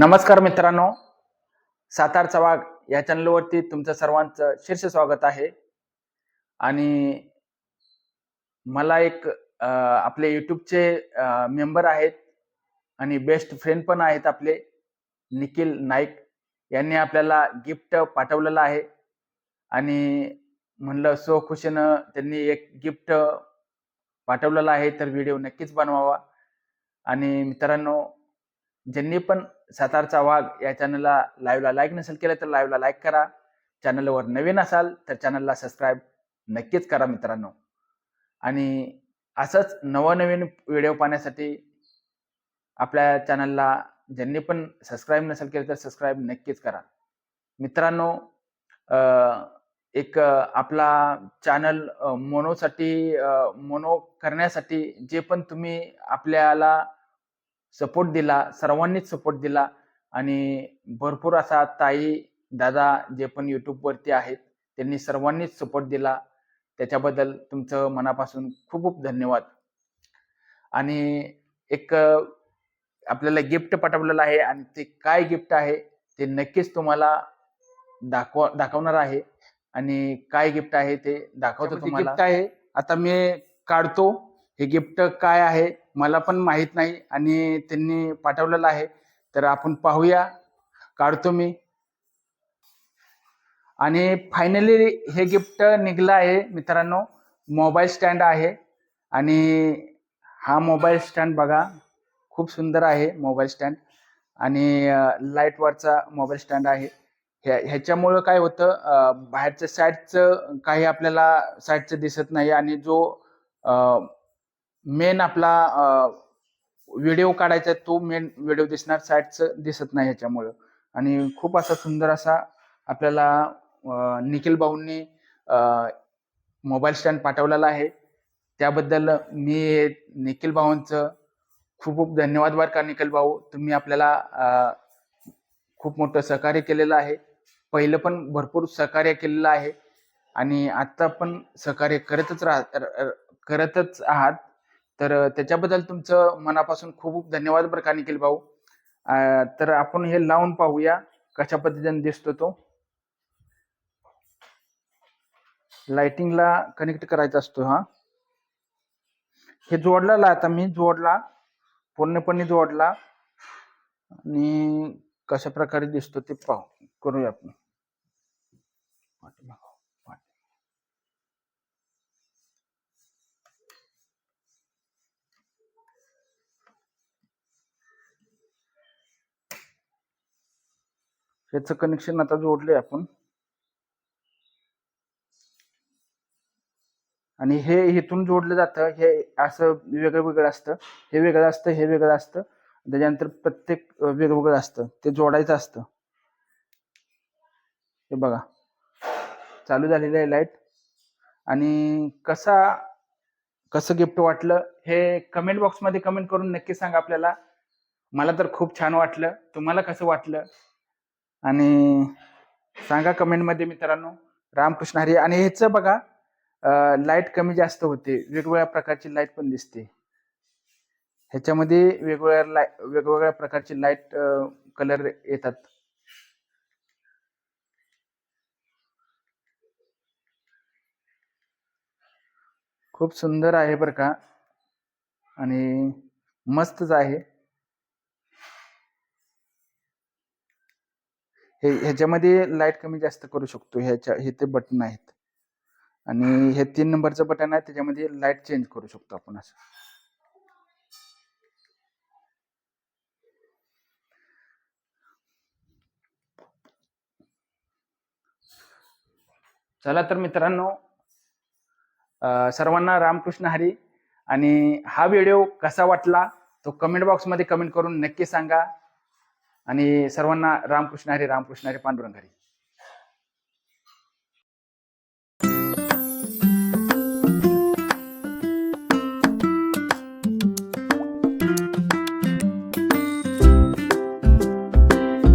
नमस्कार मित्रांनो, सातारचा वाघ या चॅनलवरती तुमचं सर्वांचं शीर्ष स्वागत आहे. आणि मला एक आपले यूट्यूबचे मेंबर आहेत आणि बेस्ट फ्रेंड पण आहेत आपले निखिल नाईक. यांनी आपल्याला गिफ्ट पाठवलेलं आहे आणि म्हणलं सो खुशीनं त्यांनी एक गिफ्ट पाठवलेलं आहे, तर व्हिडिओ नक्कीच बनवावा. आणि मित्रांनो, ज्यांनी पण सातारचा वाघ या चॅनलला लाईव्हला लाईक नसेल केलं तर लाईव्हला लाईक करा. चॅनलवर नवीन असाल तर चॅनलला सबस्क्राईब नक्कीच करा मित्रांनो. आणि असंच नवनवीन व्हिडिओ पाहण्यासाठी आपल्या चॅनलला ज्यांनी पण सबस्क्राईब नसेल केलं तर सबस्क्राईब नक्कीच करा मित्रांनो. एक आपला चॅनल मोनो करण्यासाठी जे पण तुम्ही आपल्याला सपोर्ट दिला, सर्वांनीच सपोर्ट दिला आणि भरपूर असा ताई दादा जे पण YouTube वरती आहेत त्यांनी सर्वांनीच सपोर्ट दिला, त्याच्याबद्दल तुमचं मनापासून खूप खूप धन्यवाद. आणि एक आपल्याला गिफ्ट पाठवलेलं आहे आणि ते काय गिफ्ट आहे ते नक्कीच तुम्हाला दाखवणार आहे. आणि काय गिफ्ट आहे ते दाखवतो तुम्हाला. गिफ्ट आहे, आता मी काढतो. हे गिफ्ट काय आहे मला पण माहित नाही आणि त्यांनी पाठवलेलं आहे, तर आपण पाहूया. काढतो मी. आणि फायनली हे गिफ्ट निघलं आहे मित्रांनो. मोबाईल स्टँड आहे आणि हा मोबाईल स्टँड बघा, खूप सुंदर आहे मोबाईल स्टँड. आणि लाईट वरचा मोबाईल स्टँड आहे. ह्याच्यामुळं काय होतं, बाहेरच्या साईडचं काही आपल्याला साईडचं दिसत नाही आणि जो मेन आपला व्हिडिओ काढायचा तो मेन व्हिडिओ दिसणार, साईडचं दिसत नाही ह्याच्यामुळं. आणि खूप असा सुंदर असा आपल्याला निखिल भाऊंनी मोबाईल स्टँड पाठवलेला आहे. त्याबद्दल मी निखिल भाऊंचं खूप खूप धन्यवाद बरं का. निखिल भाऊ, तुम्ही आपल्याला खूप मोठं सहकार्य केलेलं आहे. पहिलं पण भरपूर सहकार्य केलेलं आहे आणि आता पण सहकार्य करतच आहात. तर त्याच्याबद्दल तुमचं मनापासून खूप खूप धन्यवाद बरं का निखिल भाऊ. तर आपण हे लावून पाहूया कशा पद्धतीने दिसतो तो. लाइटिंगला कनेक्ट करायचा असतो हा. हे जोडलेला आता मी पूर्णपणे जोडला आणि कशा प्रकारे दिसतो ते करूया आपण. ह्याचं कनेक्शन आता जोडले आपण. आणि हे इथून जोडलं जातं. हे असं वेगळं वेगळं असतं, हे वेगळं असतं, हे वेगळं असतं. त्याच्यानंतर प्रत्येक वेगवेगळं असतं, ते जोडायचं असतं. हे बघा, चालू झालेलं आहे लाईट. आणि कसं गिफ्ट वाटलं हे कमेंट बॉक्समध्ये कमेंट करून नक्की सांगा आपल्याला. मला तर खूप छान वाटलं, तुम्हाला कसं वाटलं आणि सांगा कमेंटमध्ये मित्रांनो. रामकृष्ण हरी. आणि ह्याचं बघा, लाईट कमी जास्त होते, वेगवेगळ्या प्रकारची लाईट पण दिसते ह्याच्यामध्ये. वेगवेगळ्या प्रकारची लाईट कलर येतात. खूप सुंदर आहे बरं का आणि मस्तच आहे. ह्याच्यामध्ये लाईट कमी जास्त करू शकतो. हे ते बटन आहेत आणि हे 3 नंबरचं बटन आहे, त्याच्यामध्ये लाईट चेंज करू शकतो आपण असं. चला तर मित्रांनो, सर्वांना रामकृष्ण हरी. आणि हा व्हिडिओ कसा वाटला तो कमेंट बॉक्समध्ये कमेंट करून नक्की सांगा. आणि सर्वांना रामकृष्ण हरी, रामकृष्ण हरी, पांडुरंग हरी.